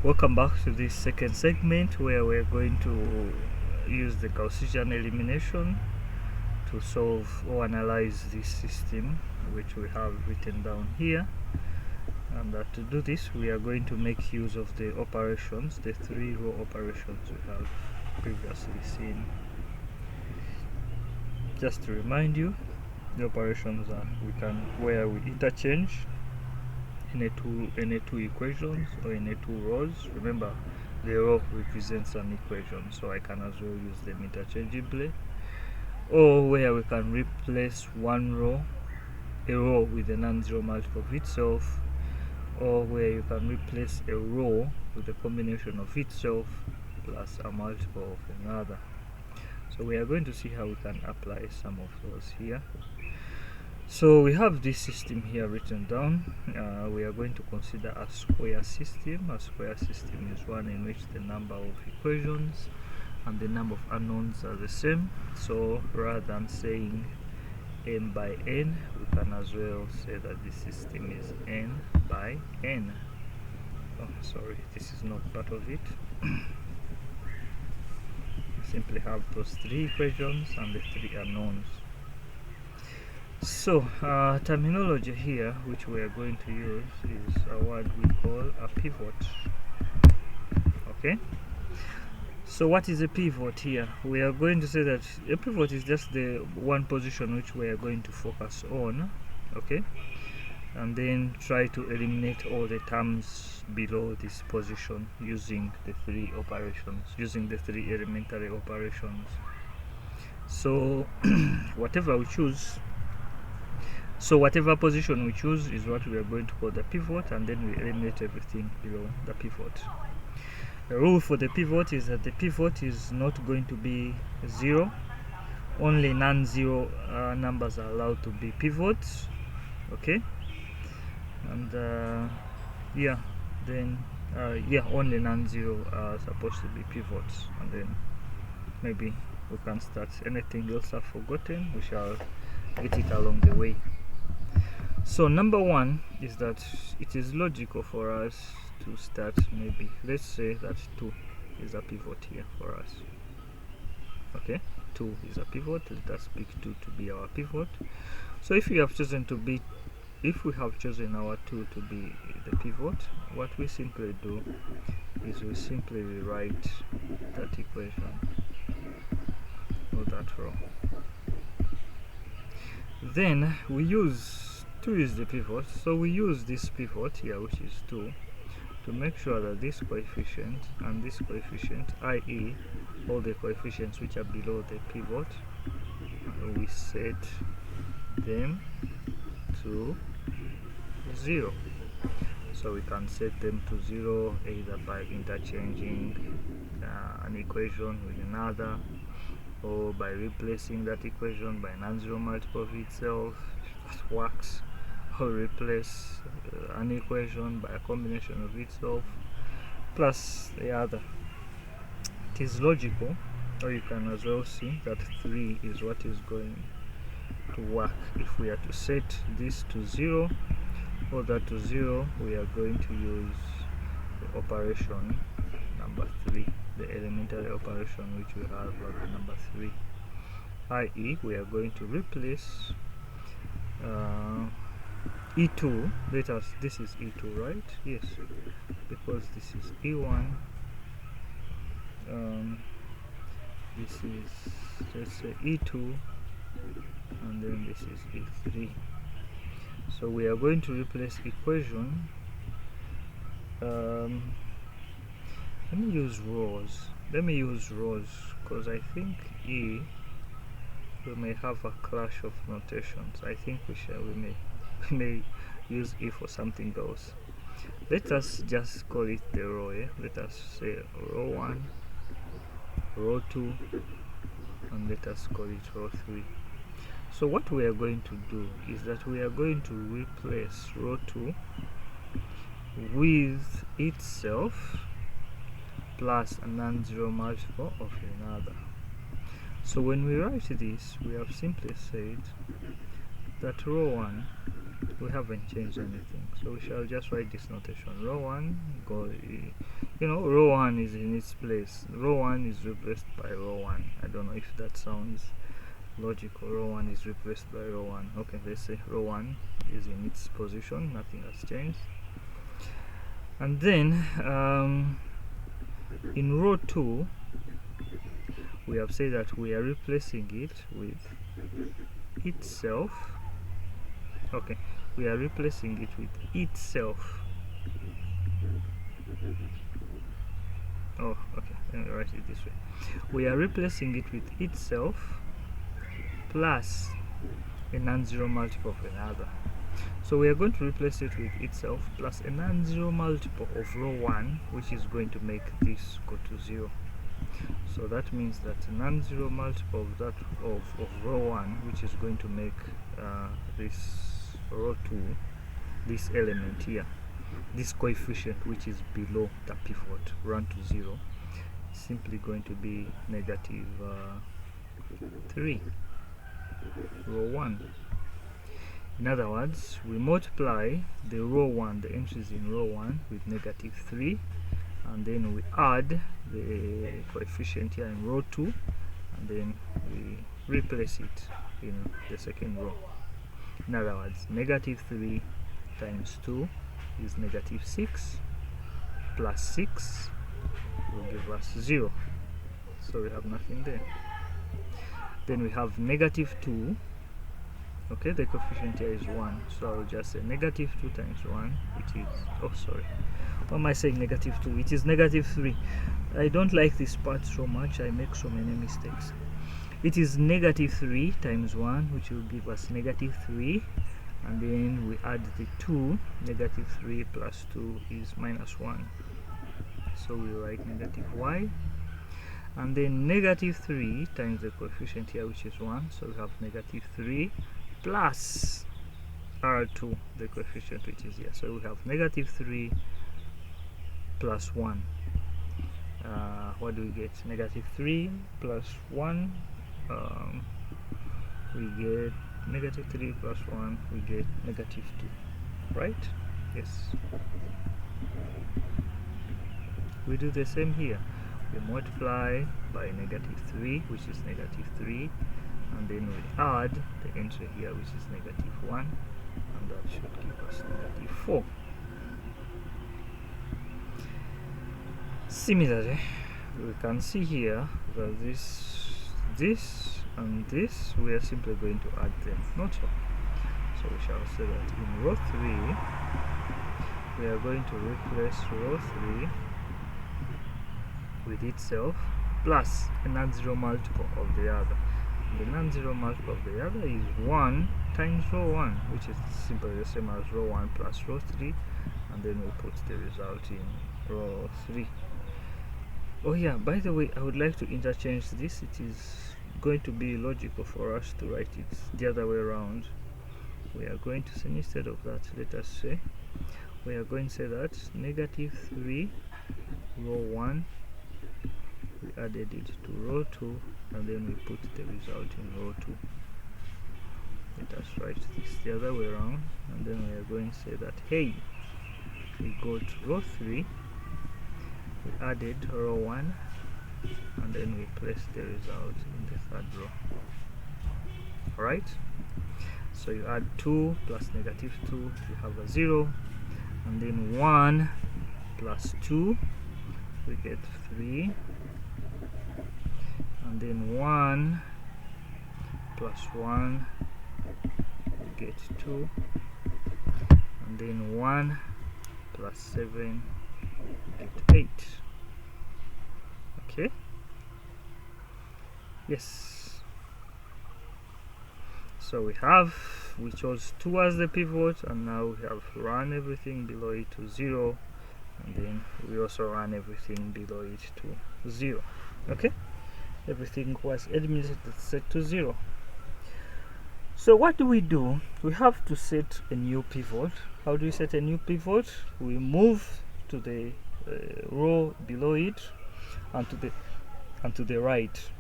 Welcome back to this second segment where we're going to use the Gaussian elimination to solve or analyze this system which we have written down here. And to do this, we are going to make use of the operations, the 3 row operations we have previously seen. Just to remind you, the operations are where we interchange in a two equations or in a 2 rows. Remember, the row represents an equation, so I can as well use them interchangeably. Or where we can replace a row with a non-zero multiple of itself, or where you can replace a row with a combination of itself plus a multiple of another. So we are going to see how we can apply some of those here. So we have this system here written down. We are going to consider a square system. A square system is one in which the number of equations and the number of unknowns are the same. So rather than saying n by n, we can as well say that this system is n by n. Oh, sorry, this is not part of it. Simply have those 3 equations and the 3 unknowns. So terminology here which we are going to use is a word we call a pivot. Okay, so what is a pivot here? We are going to say that a pivot is just the one position which we are going to focus on, okay, and then try to eliminate all the terms below this position using the 3 operations, using the 3 elementary operations. So whatever position we choose is what we are going to call the pivot, and then we eliminate everything below the pivot. The rule for the pivot is that the pivot is not going to be 0. Only non-zero numbers are allowed to be pivots, okay? And only non-zero are supposed to be pivots. And then maybe we can start. Anything else I've forgotten, we shall get it along the way. So number 1 is that it is logical for us to start, maybe let's say that 2 is a pivot here for us. Okay, 2 is a pivot. Let us pick 2 to be our pivot. So if we have chosen our 2 to be the pivot, what we simply do is we simply rewrite that equation or that row. Then we use 2 is the pivot, so we use this pivot here, which is 2, to make sure that this coefficient and this coefficient, i.e. all the coefficients which are below the pivot, we set them to 0. So we can set them to 0 either by interchanging an equation with another, or by replacing that equation by a non-zero multiple of itself, if that works, or replace an equation by a combination of itself plus the other. It is logical, or you can as well see that 3 is what is going to work. If we are to set this to 0 or that to 0, we are going to use the operation number 3, the elementary operation which we have at number 3, i.e. we are going to replace E2. This is E2, right? Yes, because this is E1. This is, let's say, E2, and then this is E3. So we are going to replace equation. Let me use rows because I think we may have a clash of notations. I think we may use E for something else. Let us just call it the row. Let us say row 1, row 2, and let us call it row 3. So what we are going to do is that we are going to replace row 2 with itself plus a non-zero multiple of another. So when we write this, we have simply said that row 1, we haven't changed anything, so we shall just write this notation. Row 1 row 1 is in its place. Row 1 is replaced by row 1. I don't know if that sounds logical. Row 1 is replaced by row 1. Okay, let's say row 1 is in its position, nothing has changed. And then in row 2 we have said that we are replacing it with itself. Okay, we are replacing it with itself. Oh, okay, let me write it this way. We are replacing it with itself plus a non-zero multiple of another. So we are going to replace it with itself plus a non-zero multiple of row 1, which is going to make this go to 0. So that means that a non-zero multiple of that of row 1, which is going to make this row 2, this element here, this coefficient which is below the pivot, run to 0, is simply going to be negative 3, row 1. In other words, we multiply the row 1, the entries in row 1, with negative 3, and then we add the coefficient here in row 2, and then we replace it in the second row. In other words, negative 3 times 2 is negative 6, plus 6 will give us 0. So we have nothing there. Then we have negative 2. Okay, the coefficient here is 1, so I'll just say negative 2 times 1, which is, oh sorry, why am I saying negative 2? It is negative 3. I don't like this part so much, I make so many mistakes. It is negative 3 times 1, which will give us negative 3, and then we add the 2. Negative 3 plus 2 is minus 1, so we write negative y, and then negative 3 times the coefficient here, which is 1, so we have negative 3 plus r2, the coefficient which is here, so we have negative 3 plus 1. What do we get? Negative 3 plus 1, we get negative 3 plus 1, we get negative 2, right? Yes. We do the same here. We multiply by negative 3, which is negative 3, and then we add the entry here, which is negative 1, and that should give us negative 4. Similarly, we can see here that this and this, we are simply going to add them, not so. So we shall say that in row 3 we are going to replace row 3 with itself plus a non-zero multiple of the other. The non-zero multiple of the other is 1 times row 1, which is simply the same as row 1 plus row 3, and then we put the result in row 3. Oh yeah, by the way, I would like to interchange this. It is going to be logical for us to write it the other way around. We are going to say, instead of that, let us say, we are going to say that negative 3 row 1, we added it to row 2, and then we put the result in row 2. Let us write this the other way around, and then we are going to say that, hey, we go to row 3, we added row 1, and then we place the result in the third row. Alright, so you add 2 plus negative 2, you have a 0, and then 1 plus 2, we get 3, and then 1 plus 1, we get 2, and then 1 plus 7, we get 8. Okay, yes, so we chose 2 as the pivot, and now we have run everything below it to 0, and then we also run everything below it to 0. Okay, everything was eliminated, set to 0. So what do? We have to set a new pivot. How do we set a new pivot? We move to the row below it and to the right.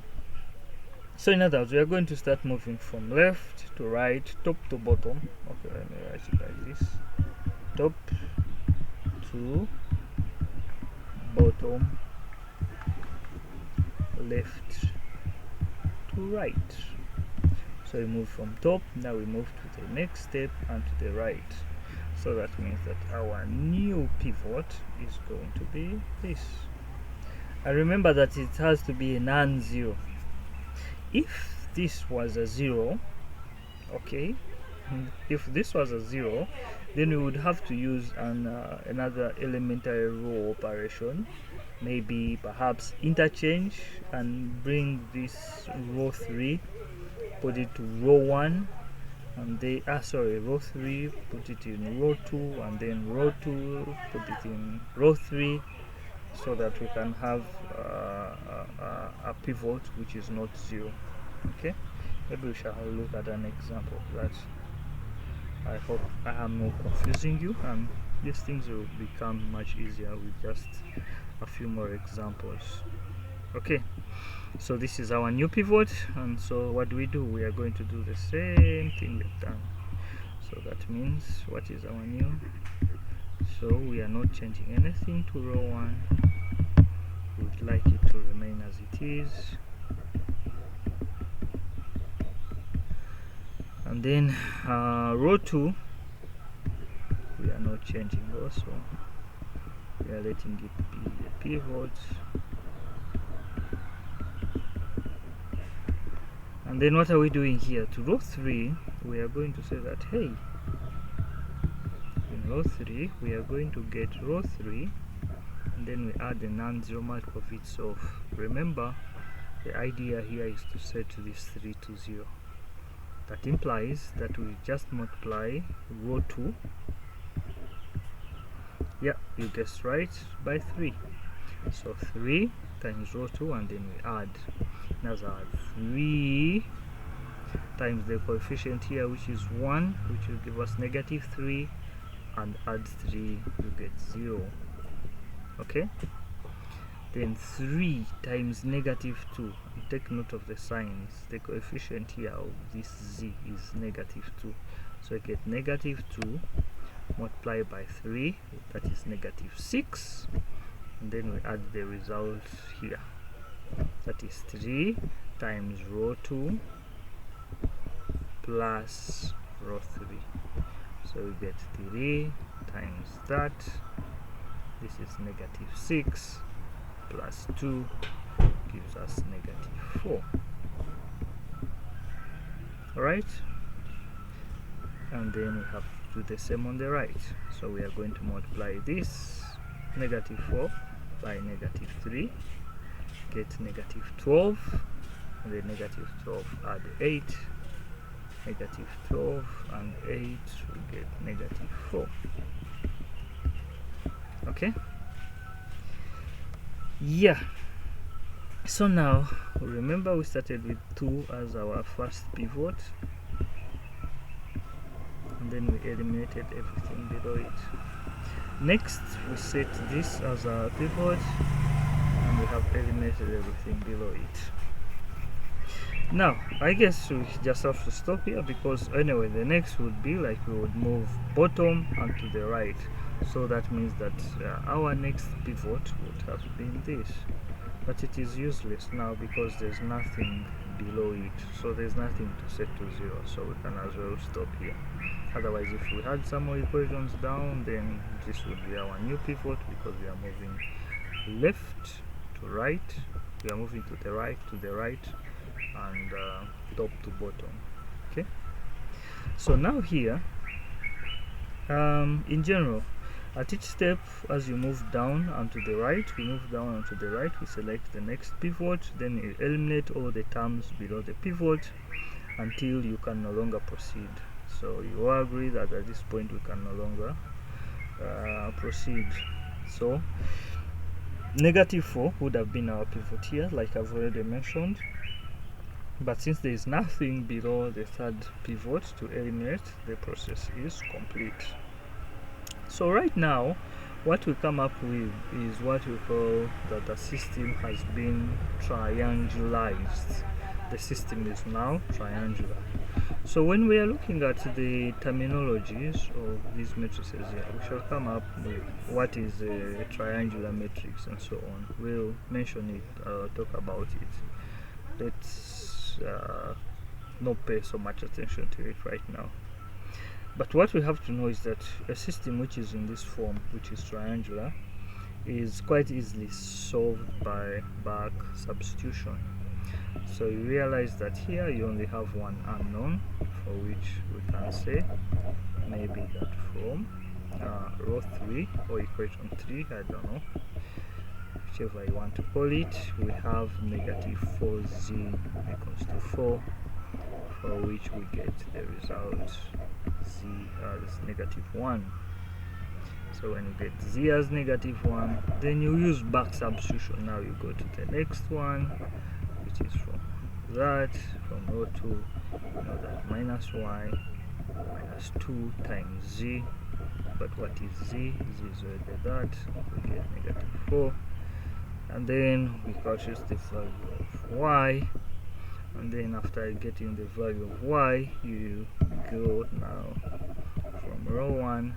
So in other words, we are going to start moving from left to right, top to bottom. Okay, let me write it like this: top to bottom, left to right. So we move from top, now we move to the next step and to the right. So that means that our new pivot is going to be this. And remember that it has to be a non-zero. If this was a 0, okay, if this was a 0, then we would have to use another elementary row operation, maybe perhaps interchange and bring this row 3, put it to row 1, and they row 3, put it in row 2, and then row 2, put it in row 3, so that we can have a pivot which is not 0. Okay, maybe we shall look at an example of that. I hope I am not confusing you, and these things will become much easier with just a few more examples. Okay, so this is our new pivot, and so what do? We are going to do the same thing we've done. So that means, what is our new? So we are not changing anything to row 1. We would like it to remain as it is. And then row 2, we are not changing also. We are letting it be a pivot. And then what are we doing here? To row 3, we are going to say that, hey, in row 3, we are going to get row 3, and then we add a non-zero multiple of itself. Remember, the idea here is to set this 3 to 0. That implies that we just multiply row 2, yeah, you guessed right, by 3. So 3 times row 2, and then we add another 3 times the coefficient here, which is 1, which will give us negative 3, and add 3, you get 0. Okay, then 3 times negative 2. Take note of the signs. The coefficient here of this z is negative 2, so I get negative 2 multiplied by 3, that is negative 6, and then we add the result here, that is 3 times row 2 plus row 3. So we get 3 times that, this is negative 6, plus 2 gives us negative 4. Alright, and then we have to do the same on the right. So we are going to multiply this negative 4 by negative 3, get negative 12, and then negative 12 add 8, negative 12 and 8, we get negative 4. Okay, yeah. So now remember, we started with 2 as our first pivot, and then we eliminated everything below it. Next, we set this as our pivot, and we have eliminated everything below it. Now I guess we just have to stop here, because anyway the next would be like we would move bottom and to the right. So that means that our next pivot would have been this, but it is useless now because there's nothing below it, so there's nothing to set to 0, so we can as well stop here. Otherwise, if we had some more equations down, then this would be our new pivot, because we are moving left to right, we are moving to the right, and top to bottom. Okay, so now here in general, at each step, as you move down and to the right, we select the next pivot, then you eliminate all the terms below the pivot until you can no longer proceed. So you all agree that at this point we can no longer proceed. So negative 4 would have been our pivot here, like I've already mentioned, but since there is nothing below the third pivot to eliminate, the process is complete. So right now, what we come up with is what we call that the system has been triangularized. The system is now triangular. So when we are looking at the terminologies of these matrices here, we shall come up with what is a triangular matrix and so on. We'll mention it, talk about it. Let's not pay so much attention to it right now. But what we have to know is that a system which is in this form, which is triangular, is quite easily solved by back substitution. So you realize that here you only have one unknown, for which we can say maybe that from row 3 or equation 3, I don't know, whichever you want to call it, we have negative 4z equals to 4, for which we get the result z as negative 1. So when you get z as negative 1, then you use back substitution. Now you go to the next one, which is from that, from row 2, you know that minus y minus 2 times z. But what is z? Z is already that, we get negative 4. And then we calculate the value of y. And then after getting the value of y, you go now from row 1,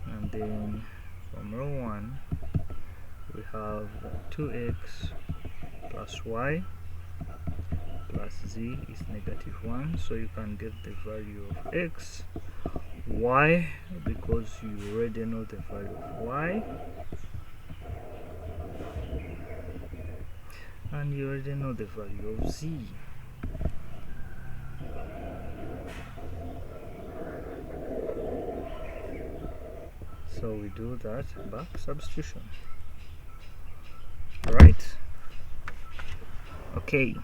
and then from row 1 we have 2x plus y plus z is negative 1, so you can get the value of x, y, because you already know the value of y, and you already know the value of z. So we do that back substitution. Right? Okay.